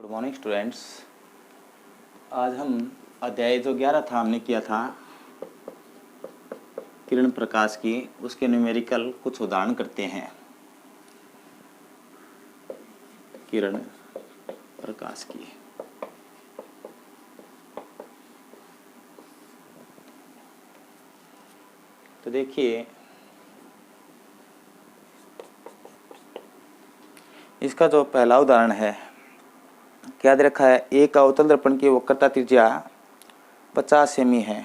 Good morning students. आज हम अध्याय जो 11 था हमने किया था किरण प्रकाश की, उसके न्यूमेरिकल कुछ उदाहरण करते हैं। किरण प्रकाश की तो देखिए, इसका जो पहला उदाहरण है क्या दे रखा है। एक अवतल दर्पण की वक्रता त्रिज्या 50 सेमी है।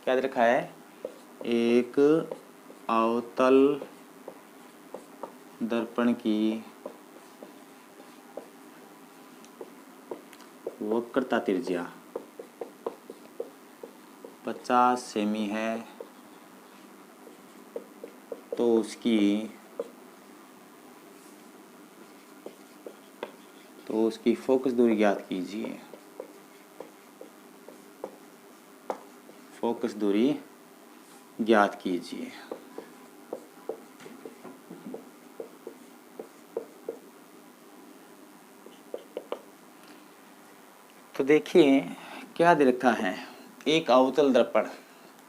क्या दे रखा है, एक अवतल दर्पण की वक्रता त्रिज्या 50 सेमी है, तो उसकी फोकस दूरी ज्ञात कीजिए। फोकस दूरी ज्ञात कीजिए। तो देखिए क्या दे रखा है, एक अवतल दर्पण।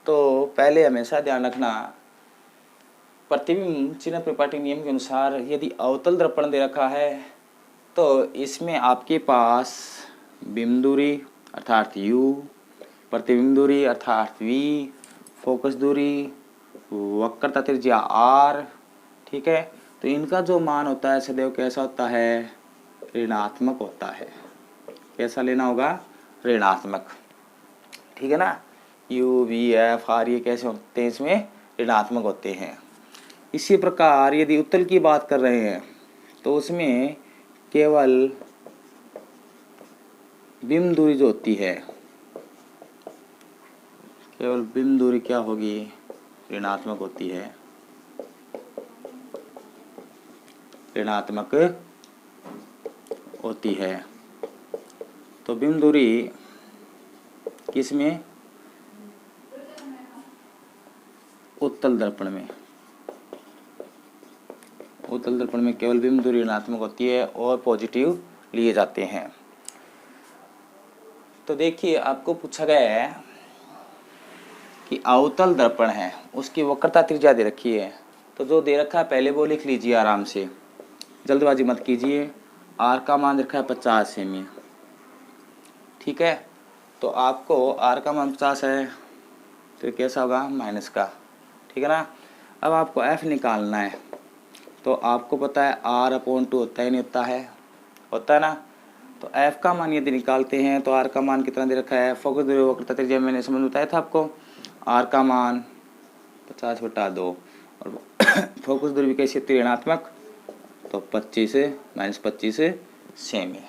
तो पहले हमेशा ध्यान रखना, प्रतिबिंब चिन्ह परिपाटी नियम के अनुसार यदि अवतल दर्पण दे रखा है तो इसमें आपके पास बिंब दूरी अर्थात u, प्रतिबिंब दूरी अर्थात v, फोकस दूरी, वक्रता त्रिज्या r, ठीक है। तो इनका जो मान होता है सदैव कैसा होता है, ऋणात्मक होता है। कैसा लेना होगा, ऋणात्मक, ठीक है ना। u, v, f, r ये कैसे होते हैं, इसमें ऋणात्मक होते हैं। इसी प्रकार यदि उत्तल की बात कर रहे हैं तो उसमें केवल बिंब दूरी जो होती है, केवल बिंब दूरी क्या होगी, ऋणात्मक होती है, ऋणात्मक होती है। तो बिंब दूरी किसमें, उत्तल दर्पण में। उत्तल दर्पण में केवल बिंब दूरी ऋणात्मक होती है और पॉजिटिव लिए जाते हैं। तो देखिए आपको पूछा गया है कि अवतल दर्पण है, उसकी वक्रता त्रिज्या दे रखी है। तो जो दे रखा है पहले वो लिख लीजिए आराम से, जल्दबाजी मत कीजिए। आर का मान रखा है 50 सेमी, ठीक है। तो आपको आर का मान 50 है तो कैसा होगा, माइनस का, ठीक है ना। अब आपको एफ निकालना है। तो आपको पता है r/2 होता ही नहीं होता है ना। तो f का मान यदि निकालते हैं तो r का मान कितना दे रखा है, फोकस दूरी वक्रता त्रिज्या मैंने समझ बताया था आपको। r का मान 50/2 और फोकस दूरी भी कैसी होती है, ऋणात्मक, तो 25 -25 सेमी,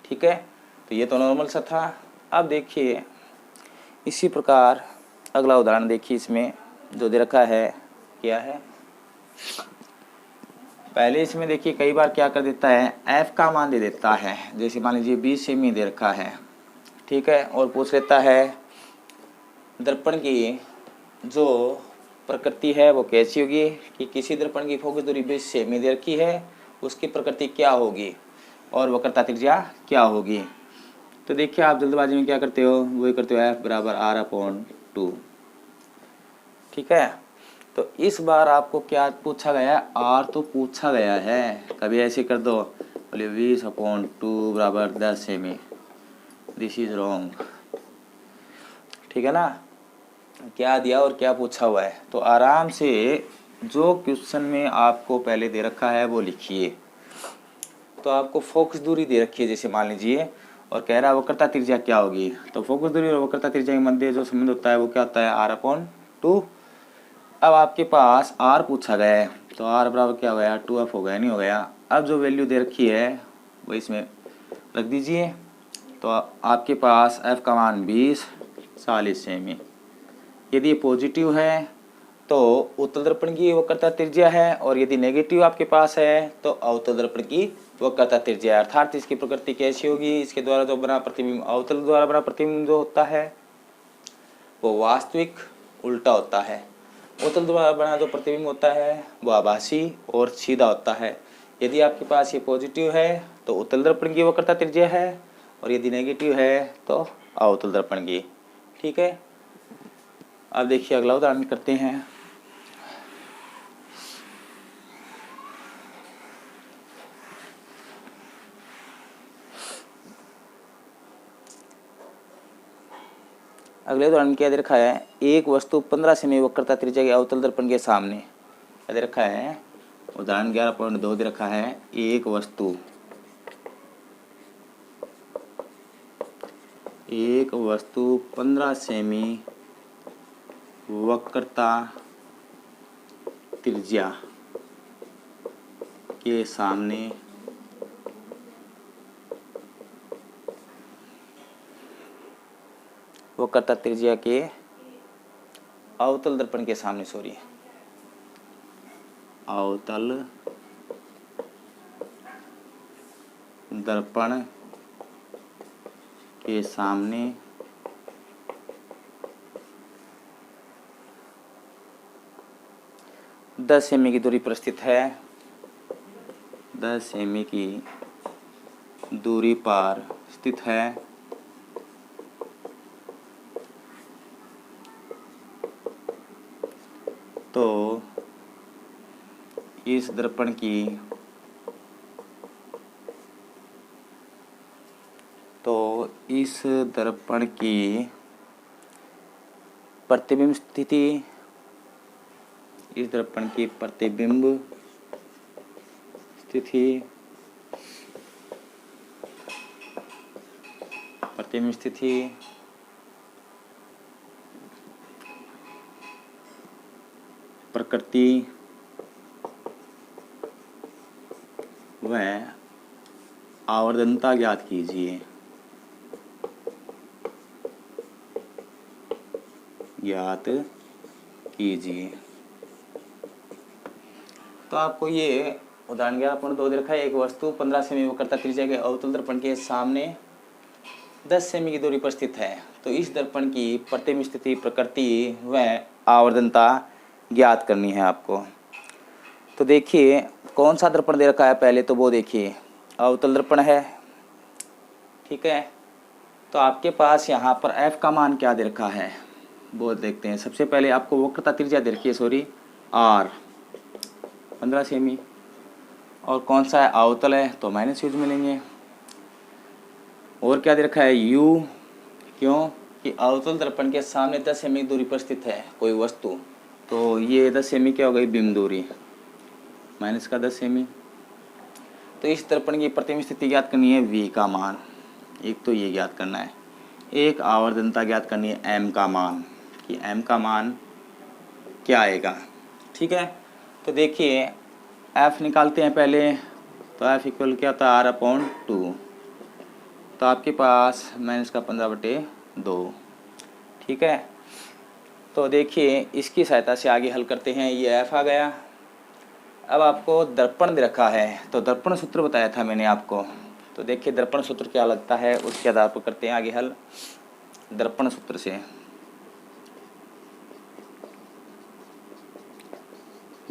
ठीक है। तो ये तो नॉर्मल सा था। अब देखिए इसी प्रकार अगला उदाहरण देखिए, इसमें जो दे रखा है क्या है। पहले इसमें देखिए कई बार क्या कर देता है, f का मान दे देता है। जैसे मान लीजिए 20 सेमी दे रखा है, ठीक है, और पूछ लेता है दर्पण की जो प्रकृति है वो कैसी होगी, कि किसी दर्पण की फोकस दूरी 20 सेमी दे रखी है, उसकी प्रकृति क्या होगी और वक्रता त्रिज्या क्या होगी। तो देखिए आप जल्दबाजी में क्या करते हो, वही करते हो, f बराबर r/2, ठीक है। तो इस बार आपको क्या पूछा गया है, r तो पूछा गया है। कभी ऐसे कर दो, बोले 20/2 बराबर 10 सेमी, दिस इज रॉन्ग, ठीक है ना। क्या दिया और क्या पूछा हुआ है, तो आराम से जो क्वेश्चन में आपको पहले दे रखा है वो लिखिए। तो आपको फोकस दूरी दे रखी है जैसे मान लीजिए, और कह रहा है वक्रता त्रिज्या क्या होगी। तो फोकस दूरी और वक्रता त्रिज्या के मध्य जो संबंध होता है वो क्या होता है, r/2। अब आपके पास r पूछा गया है तो r बराबर क्या हो गया, 2f हो गया, नहीं हो गया। अब जो वैल्यू दे रखी है वो इसमें रख दीजिए। तो आपके पास f का मान 40 सेमी। यदि ये पॉजिटिव है तो उत्तल दर्पण की वक्रता त्रिज्या है, और यदि नेगेटिव आपके पास है तो अवतल दर्पण की वक्रता त्रिज्या है। अर्थात इसकी प्रकृति कैसी होगी, इसके द्वारा जो बना प्रतिबिंब, अवतल द्वारा बना प्रतिबिंब जो होता है वो वास्तविक उल्टा होता है। उत्तल द्वारा बना जो प्रतिबिंब होता है वो आभासी और सीधा होता है। यदि आपके पास ये पॉजिटिव है तो उत्तल दर्पण की वक्रता त्रिज्या है, और यदि नेगेटिव है तो अवतल दर्पण की। ठीक है, अब देखिए अगला उदाहरण करते हैं। अगले उदाहरण क्या दे रखा है, एक वस्तु 15 सेमी वक्रता त्रिज्या के अवतल दर्पण के सामने। क्या दे रखा है, उदाहरण 11.2 दे रखा है, एक वस्तु 15 सेमी वक्रता त्रिज्या के सामने वक्रता त्रिज्या के अवतल दर्पण के सामने, अवतल दर्पण के सामने 10 सेमी की दूरी पर स्थित है। 10 सेमी की दूरी पर स्थित है। तो इस दर्पण की प्रतिबिंब स्थिति, इस दर्पण की प्रतिबिंब स्थिति प्रकृति व आवर्धनता ज्ञात कीजिए। तो आपको ये उदाहरण 11.2 दे रखा है, एक वस्तु 15 सेमी वक्रता त्रिज्या के अवतल दर्पण के सामने 10 सेमी की दूरी पर स्थित है। तो इस दर्पण की प्रतिबिंब स्थिति प्रकृति व आवर्धनता ज्ञात करनी है आपको। तो देखिए कौन सा दर्पण दे रखा है, पहले तो वो देखिए अवतल दर्पण है। ठीक है, तो आपके पास यहाँ पर f का मान क्या दे रखा है वो देखते हैं। सबसे पहले आपको वक्रता त्रिज्या दे रखी है, r 15 सेमी, और कौन सा है, अवतल है, तो माइनस यूज मिलेंगे। और क्या दे रखा है, u, क्यों कि अवतल दर्पण के सामने 10 सेमी दूरी पर स्थित है कोई वस्तु, तो ये 10 सेमी क्या हो गई, बिंब दूरी माइनस का 10 सेमी। तो इस दर्पण की प्रतिबिंब स्थिति ज्ञात करनी है, v का मान, एक तो ये ज्ञात करना है। एक आवर्धनता ज्ञात करनी है, m का मान, कि m का मान क्या आएगा। ठीक है, तो देखिए f निकालते हैं पहले, तो f इक्वल क्या होता है, r/2, तो आपके पास माइनस का 15/2। ठीक है, तो देखिए इसकी सहायता से आगे हल करते हैं। ये f आ गया। अब आपको दर्पण दे रखा है, तो दर्पण सूत्र बताया था मैंने आपको, तो देखिए दर्पण सूत्र क्या लगता है, उसके आधार पर करते हैं आगे हल। दर्पण सूत्र से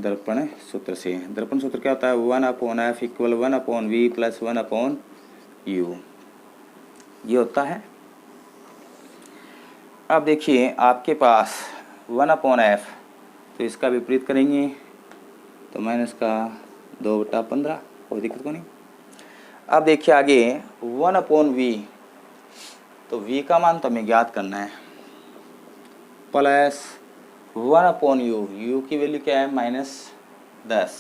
दर्पण सूत्र क्या होता है, 1/f equal 1/v plus 1/u, ये होता है। अब देखिए आपके पास 1/f, तो इसका विपरीत करेंगे तो माइनस का 2/15, कोई दिक्कत को नहीं। अब देखिए आगे 1/v, तो v का मान तो हमें ज्ञात करना है, प्लस 1/u, u की वैल्यू क्या है, -10,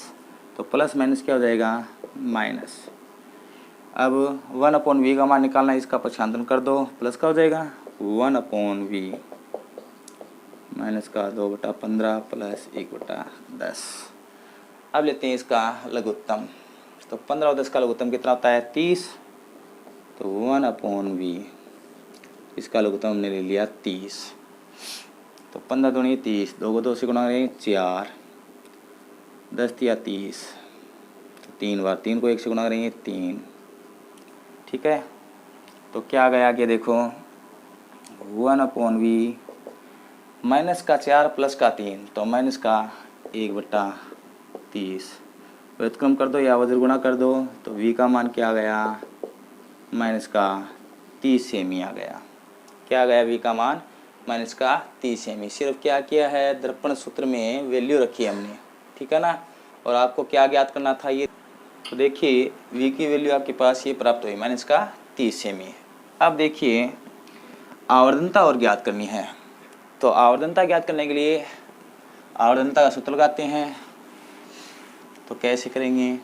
तो प्लस माइनस क्या हो जाएगा, माइनस। अब 1/v का मान निकालना है, इसका पक्षांतरण कर दो, प्लस का हो जाएगा 1/v माइनस का 2/15 प्लस 1/10। अब लेते हैं इसका लघुत्तम, तो 15 और 10 का लघुत्तम कितना होता है, 30, तो 1/v, इसका लघुत्तम हमने ले लिया 30, तो 15 दूनी 30, 2 को 2 से गुणा करेंगे 4, 10 तिया 30, तो 3 बार 3 को 1 से गुणा करेंगे 3। ठीक है, तो क्या आ गया आगे देखो, 1/v माइनस का 4 प्लस का 3, तो माइनस का 1/30, व्युत्क्रम कर दो या वज्र गुणा कर दो तो v का मान क्या आ गया, माइनस का 30 सेमी आ गया। क्या आ गया, v का मान माइनस का 30 सेमी। सिर्फ क्या किया है, दर्पण सूत्र में वैल्यू रखी है हमने, ठीक है ना। और आपको क्या ज्ञात करना था, ये तो देखिए v की वैल्यू आपके पास ये प्राप्त हुई माइनस का 30 सेमी। अब देखिए आवर्धनता और ज्ञात करनी है। तो आवर्धनता ज्ञात करने के लिए आवर्धनता का सूत्र लगाते हैं। तो कैसे करेंगे,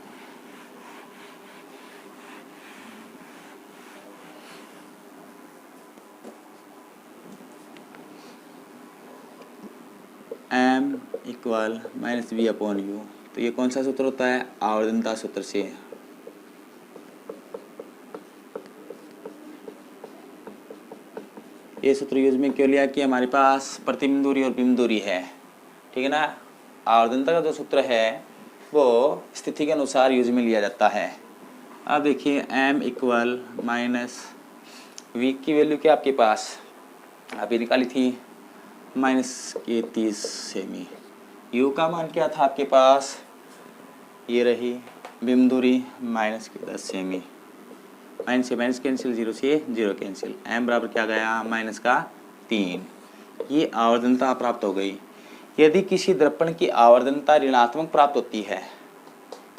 m equal minus v upon u. तो ये कौन सा सूत्र होता है, आवर्धनता सूत्र से। ये सूत्र यूज में क्यों लिया कि हमारे पास प्रतिबिंब दूरी और बिंब दूरी है, ठीक है ना। आवर्धनता का जो सूत्र है वो स्थिति के अनुसार यूज में लिया जाता है। अब देखिए m इक्वल माइनस वी की वैल्यू क्या आपके पास अभी निकाली थी, माइनस के 30 सेमी। u का मान क्या था आपके पास, ये रही बिंब दूरी माइनस के 10 सेमी। माइनस से माइनस कैंसिल, 0 से 0 कैंसिल, m बराबर क्या गया, माइनस का 3। ये आवर्धनता प्राप्त हो गई। यदि किसी दर्पण की आवर्धनता ऋणात्मक प्राप्त होती है,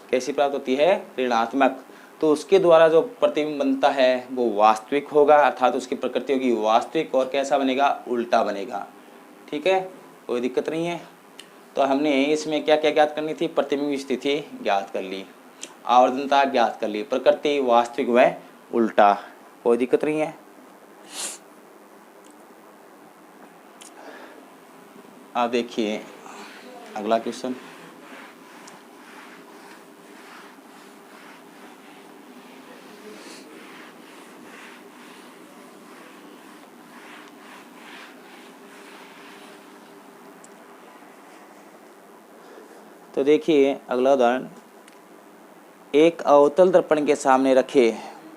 कैसी प्राप्त होती है, ऋणात्मक, तो उसके द्वारा जो प्रतिबिंब बनता है वो वास्तविक होगा, अर्थात उसकी प्रकृति होगी वास्तविक, और कैसा बनेगा, उल्टा बनेगा, ठीक है, कोई दिक्कत नहीं है। तो हमने इसमें क्या क्या ज्ञात करनी थी, प्रतिबिंब स्थिति ज्ञात कर ली, आवर्धनता ज्ञात कर ली, प्रकृति वास्तविक व उल्टा, कोई दिक्कत नहीं है। आप देखिए अगला क्वेश्चन, तो देखिए अगला उदाहरण, एक अवतल दर्पण के सामने रखे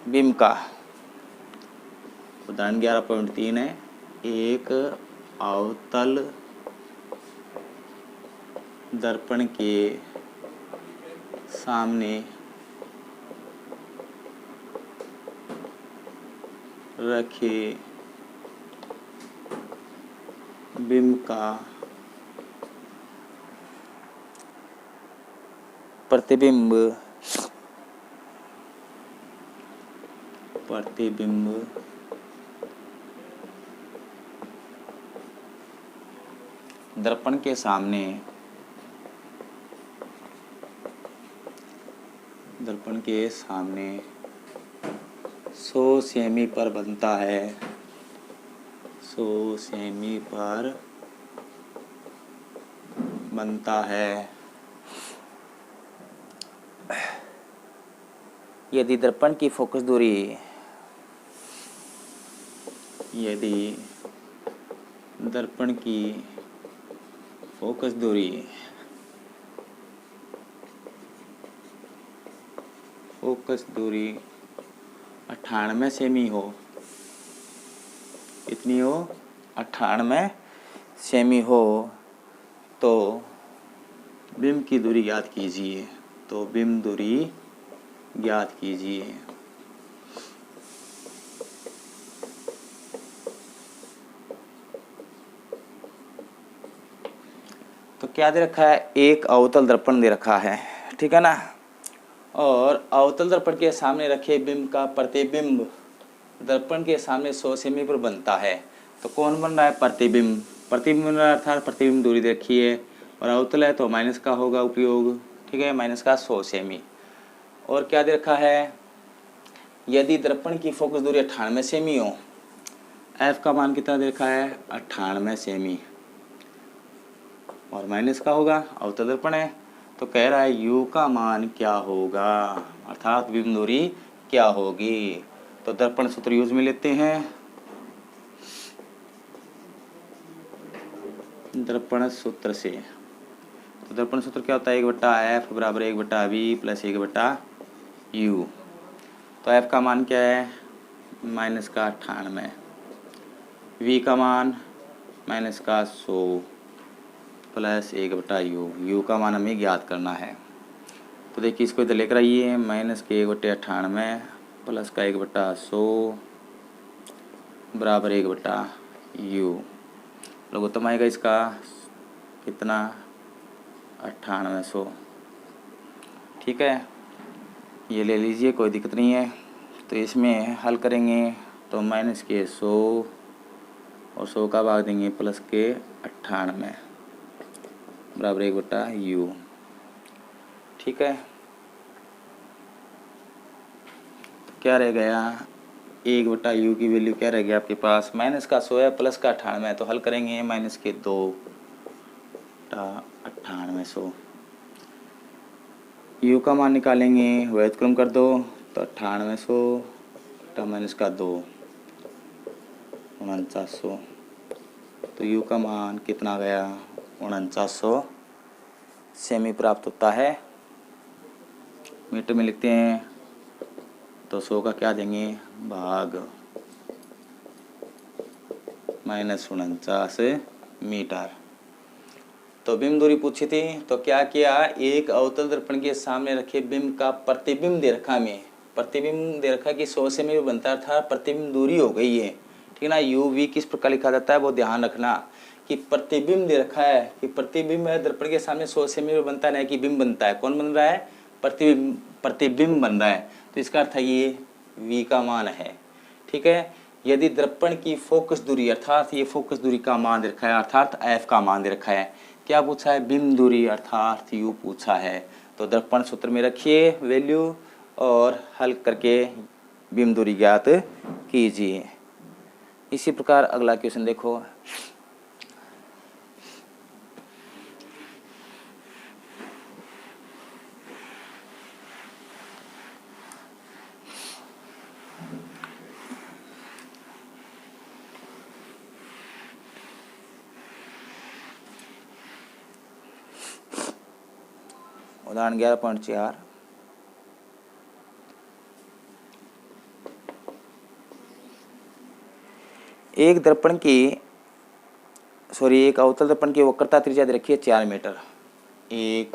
बिंब का, उदाहरण 11.3 है, एक अवतल दर्पण के सामने रखे बिंब का प्रतिबिंब दर्पण के सामने 100 सेमी पर बनता है, 100 सेमी पर बनता है। यदि दर्पण की फोकस दूरी, यदि दर्पण की फोकस दूरी 98 सेमी हो, कितनी हो, 98 सेमी हो, तो बिंब की दूरी ज्ञात कीजिए। तो बिंब दूरी ज्ञात कीजिए। तो क्या दे रखा है, एक अवतल दर्पण दे रखा है, ठीक है ना, और अवतल दर्पण के सामने रखे बिंब का प्रतिबिंब दर्पण के सामने 100 सेमी पर बनता है। तो कौन बन रहा है, प्रतिबिंब, प्रतिबिंब बन रहा है, अर्थात प्रतिबिंब दूरी दे रखी है, और अवतल है तो माइनस का होगा उपयोग, ठीक है, माइनस का 100 सेमी। और क्या दे रखा है, यदि दर्पण की फोकस दूरी 98 सेमी हो, एफ का मान कितना दे रखा है, 98 सेमी, और माइनस का होगा, अवतल दर्पण है, तो कह रहा है u का मान क्या होगा, अर्थात बिंब दूरी क्या होगी। तो दर्पण सूत्र यूज में लेते हैं, दर्पण सूत्र से। तो दर्पण सूत्र क्या होता है, 1/f बराबर 1/v प्लस 1/u। तो f का मान क्या है, माइनस का 98, v का मान माइनस का 100 प्लस 1/u, u का मान हमें ज्ञात करना है। तो देखिए इसको इधर लेकर आइए, -1/98 प्लस का 1/100 बराबर 1/u। लघुत्तम आएगा इसका कितना, 9800। ठीक है, ये ले लीजिए, कोई दिक्कत नहीं है। तो इसमें हल करेंगे तो -100 और 100 का भाग देंगे प्लस के 98 बराबर 1/u। ठीक है, क्या रह गया, 1/u की वैल्यू क्या रह गया आपके पास, माइनस का 100 है प्लस का 98, तो हल करेंगे -2/9800। u का मान निकालेंगे, व्युत्क्रम कर दो तो 9800 -2 4900। तो u का मान कितना गया, 4900 सेमी प्राप्त होता है। मीटर में लिखते हैं तो 100 का क्या देंगे, भाग -49 मीटर। तो बिंब दूरी पूछी थी, तो क्या किया, एक अवतल दर्पण के सामने रखे बिंब का प्रतिबिंब दे रखा में, प्रतिबिंब दे रखा कि 100 से में बनता था, प्रतिबिंब दूरी हो गई है। ठीक है ना, UV किस प्रकार लिखा जाता है वो ध्यान रखना कि प्रतिबिंब दे रखा है कि प्रतिबिंब है दर्पण के सामने 100 से में बनता है कि बिंब बनता है, कौन बन रहा है, प्रतिबिंब बन रहा है। तो इसका अर्थ है ये V का मान है। ठीक है, यदि दर्पण की फोकस दूरी अर्थात ये फोकस दूरी का मान दे रखा है, अर्थात F का मान दे रखा है, क्या पूछा है, बिंब दूरी अर्थात U पूछा है। तो दर्पण सूत्र में रखिए वैल्यू और हल करके बिंब दूरी ज्ञात कीजिए। इसी प्रकार अगला क्वेश्चन देखो, उदाहरण 11.4। एक अवतल दर्पण की वक्रता त्रिज्या दे रखी है 4 मीटर। एक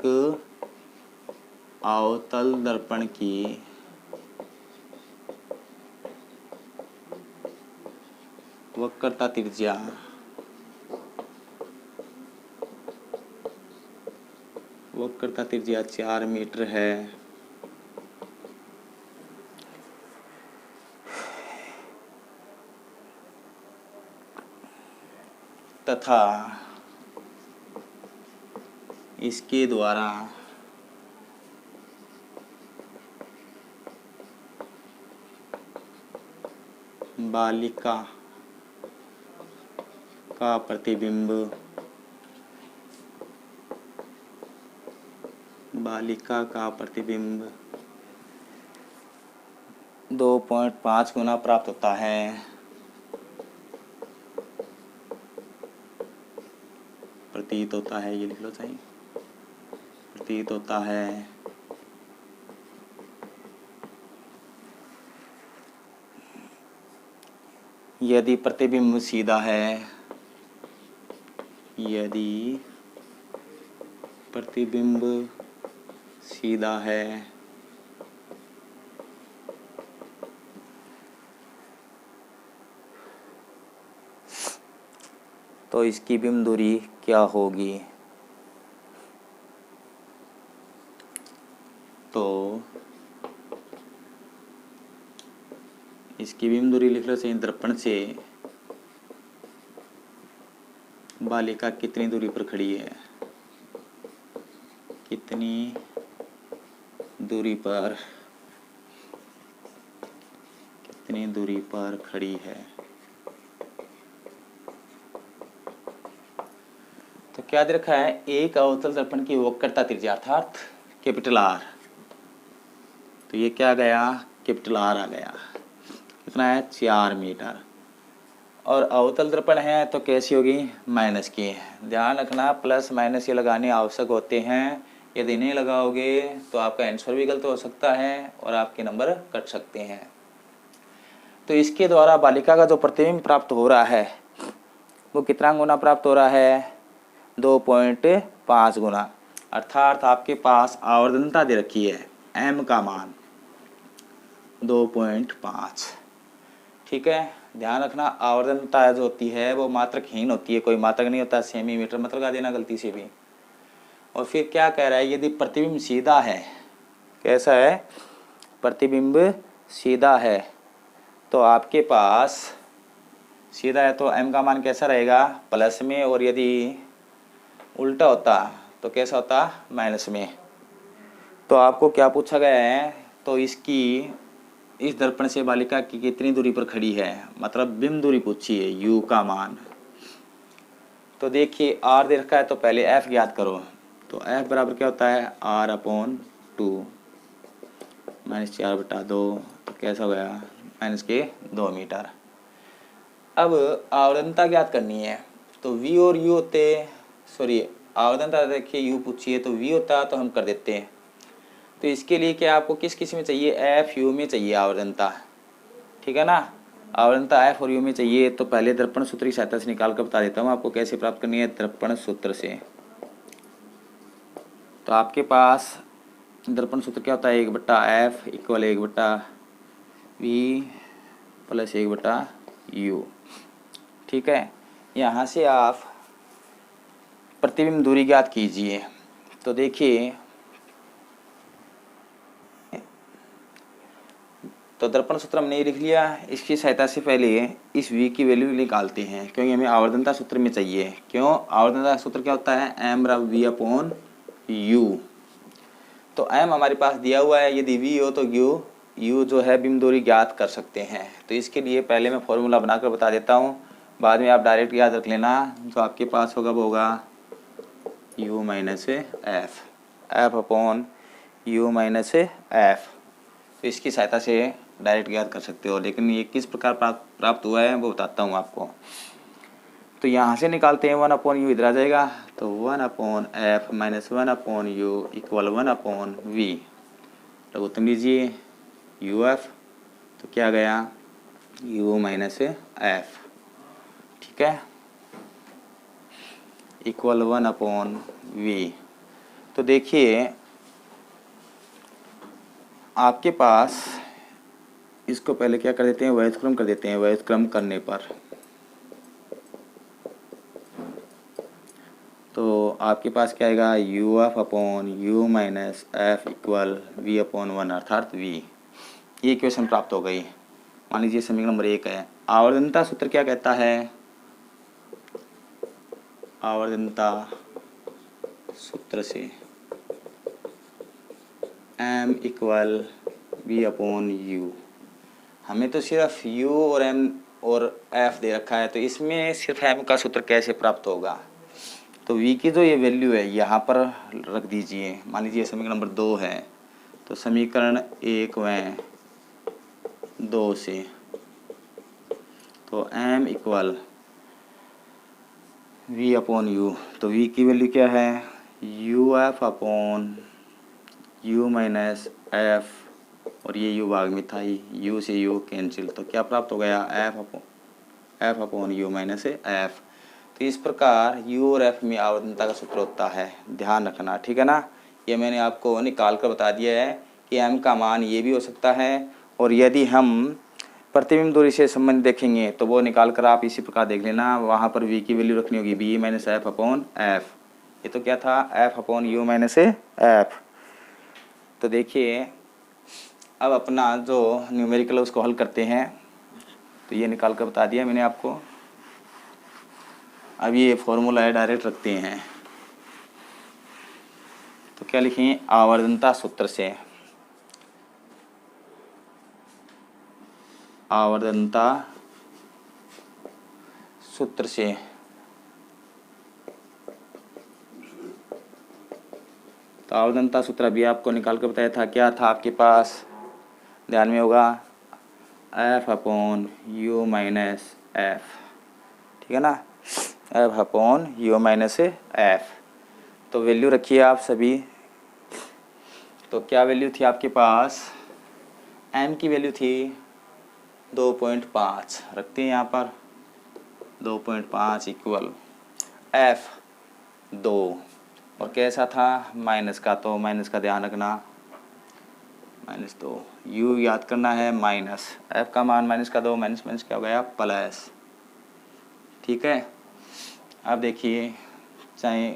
अवतल दर्पण की वक्रता त्रिज्या वक्रता त्रिज्या 4 मीटर है। तथा इसके द्वारा बालिका का प्रतिबिंब 2.5 गुना प्राप्त होता है। प्रतीत होता है, ये लिख लो चाहिए, प्रतीत होता है यदि प्रतिबिंब सीधा है, यदि प्रतिबिंब सीधा है तो इसकी बिंब दूरी क्या होगी। तो इसकी बिंब दूरी लिख लो चाहिए, दर्पण से बालिका कितनी दूरी पर खड़ी है, कितनी दूरी पर खड़ी है। तो क्या दे रखा है, एक अवतल दर्पण की वक्रता त्रिज्या अर्थात कैपिटल R। तो ये क्या गया, कैपिटल R आ गया, कितना है, 4 मीटर। और अवतल दर्पण है तो कैसी होगी, माइनस की। ध्यान रखना प्लस माइनस ये लगाने आवश्यक होते हैं, यदि नहीं लगाओगे तो आपका आंसर भी गलत हो सकता है और आपके नंबर कट सकते हैं। तो इसके द्वारा बालिका का जो प्रतिबिंब प्राप्त हो रहा है वो कितना गुना प्राप्त हो रहा है, 2.5 गुना। अर्थात आपके पास आवर्धनता दे रखी है m का मान 2.5। ठीक है, ध्यान रखना आवर्धनता जो होती है वो मात्रकहीन होती है, कोई मात्रक नहीं होता, सेमीमीटर मत लगा देना गलती से भी। और फिर क्या कह रहा है, यदि प्रतिबिंब सीधा है, कैसा है, प्रतिबिंब सीधा है, तो आपके पास सीधा है तो m का मान कैसा रहेगा, प्लस में, और यदि उल्टा होता तो कैसा होता, माइनस में। तो आपको क्या पूछा गया है, तो इसकी इस दर्पण से बालिका की कितनी दूरी पर खड़ी है, मतलब बिंब दूरी पूछी है, u का मान। तो देखिए r दे रखा है तो पहले f ज्ञात करो। तो f बराबर क्या होता है, r/2 -4/2, तो कैसा हो गया, -2 मीटर। अब आवर्धनता ज्ञात करनी है, तो v और u होते, सॉरी आवर्धनता देखिए u पूछी है तो v होता तो हम कर देते हैं। तो इसके लिए क्या आपको किस में चाहिए, एफ यू में चाहिए आवर्धनता, ठीक है ना, आवर्धनता एफ और यू में चाहिए। तो पहले दर्पण सूत्र की सहायता से निकाल कर बता देता हूँ आपको कैसे प्राप्त करनी है, दर्पण सूत्र से। तो आपके पास दर्पण सूत्र क्या होता है, 1/f equal 1/v plus 1/u। ठीक है, यहाँ से आप प्रतिबिंब दूरी ज्ञात कीजिए। तो देखिए, तो दर्पण सूत्र हमने लिख लिया, इसकी सहायता से पहले इस v की वैल्यू निकालते हैं, क्योंकि हमें आवर्धनता सूत्र में चाहिए। क्यों, आवर्धनता सूत्र क्या होता है, m/v/u। तो m हमारे पास दिया हुआ है, यदि v हो तो u जो है बिंब दूरी ज्ञात कर सकते हैं। तो इसके लिए पहले मैं फॉर्मूला बनाकर बता देता हूँ, बाद में आप डायरेक्ट याद रख लेना। जो आपके पास होगा वो होगा u - f। तो इसकी सहायता से डायरेक्ट ज्ञात कर सकते हो, लेकिन ये किस प्रकार प्राप्त हुआ है वो बताता हूँ आपको। तो यहाँ से निकालते हैं, 1/u इधर आ जाएगा, तो 1/f - 1/u इक्वल 1/v। लघुत्तम लीजिए uf, तो क्या गया, u - f, ठीक है, इक्वल 1/v। तो देखिए आपके पास इसको पहले क्या कर देते हैं, व्युत्क्रम कर देते हैं। व्युत्क्रम करने पर तो आपके पास क्या आएगा, uf/u - f इक्वल v/1, अर्थात v। ये इक्वेशन प्राप्त हो गई। मान लीजिए समीकरण नंबर 1 है। आवर्धनता सूत्र क्या कहता है, आवर्धनता सूत्र से m इक्वल v/u। हमें तो सिर्फ u और m और f दे रखा है, तो इसमें सिर्फ m का सूत्र कैसे प्राप्त होगा। तो v की जो ये वैल्यू है यहाँ पर रख दीजिए। मान लीजिए समीकरण नंबर 2 है, तो समीकरण 1 व 2 से तो m इक्वल v/u। तो v की वैल्यू क्या है, uf/u - f, और ये u भाग में था, u से u कैंसिल, तो क्या प्राप्त हो गया, f/u - f। तो इस प्रकार u और f में आवर्धनता का सूत्र होता है, ध्यान रखना, ठीक है ना। ये मैंने आपको निकाल कर बता दिया है कि m का मान ये भी हो सकता है, और यदि हम प्रतिबिंब दूरी से संबंध देखेंगे तो वो निकाल कर आप इसी प्रकार देख लेना। वहाँ पर v की वैल्यू रखनी होगी v - f/f। ये तो क्या था, f/u - f। तो देखिए अब अपना जो न्यूमेरिकल उसको हल करते हैं। तो ये निकाल कर बता दिया मैंने आपको। अब ये फॉर्मूला है, डायरेक्ट रखते हैं। तो क्या लिखें, आवर्धनता सूत्र से, आवर्धनता सूत्र से तो आवर्धनता सूत्र अभी आपको निकाल कर बताया था, क्या था आपके पास, ध्यान में होगा, f/u - f, ठीक है ना, f/u - f। तो वैल्यू रखिए आप सभी। तो क्या वैल्यू थी आपके पास, m की वैल्यू थी 2.5, रखते हैं यहाँ पर 2.5 इक्वल f 2, और कैसा था माइनस का, तो माइनस का ध्यान रखना, माइनस तो u याद करना है माइनस, f का मान माइनस का 2, माइनस माइनस क्या हो गया प्लस। ठीक है, अब देखिए चाहे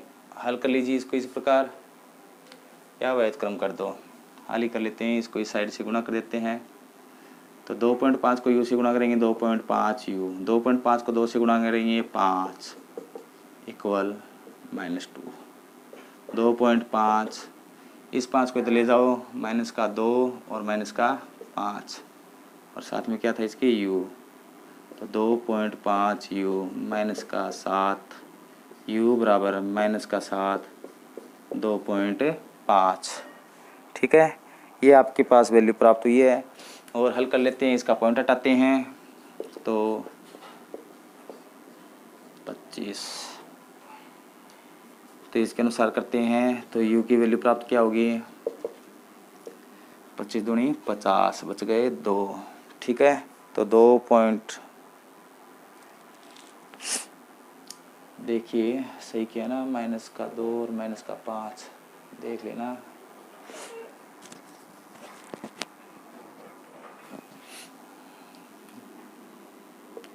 हल कर लीजिए इसको इस प्रकार या वैध क्रम कर दो, हल ही कर लेते हैं, इसको इस साइड से गुणा कर देते हैं। तो 2.5 को u से गुणा करेंगे 2.5u, 2.5 को 2 से गुणा करेंगे 5 इक्वल -2, 2.5 इस 5 को इधर ले जाओ, माइनस का 2 और माइनस का 5 और साथ में क्या था इसके u, तो 2.5u माइनस का 7, u बराबर माइनस का 7 2.5। ठीक है, ये आपके पास वैल्यू प्राप्त हुई है और हल कर लेते हैं, इसका पॉइंट हटाते हैं तो 25, तो इसके अनुसार करते हैं तो u की वैल्यू प्राप्त क्या होगी 25 दूनी 50, बच गए 2। ठीक है, तो 2 पॉइंट देखिए सही किया ना, माइनस का 2 और माइनस का 5 देख लेना।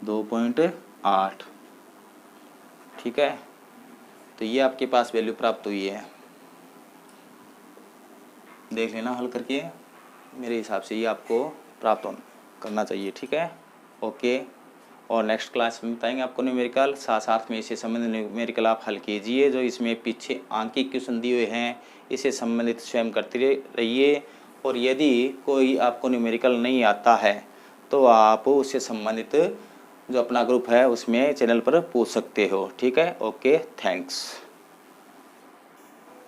दो 2.8। ठीक है, तो ये आपके पास वैल्यू प्राप्त हुई है, देख लेना हल करके, मेरे हिसाब से ये आपको प्राप्त करना चाहिए। ठीक है, ओके, और नेक्स्ट क्लास में बताएंगे आपको न्यूमेरिकल, साथ साथ में इससे संबंधित न्यूमेरिकल आप हल कीजिए, जो इसमें पीछे आंकिक क्वेश्चन दिए हुए हैं इससे संबंधित स्वयं करते रहिए। और यदि कोई आपको न्यूमेरिकल नहीं आता है तो आप उससे संबंधित जो अपना ग्रुप है उसमें चैनल पर पूछ सकते हो। ठीक है, ओके, थैंक्स।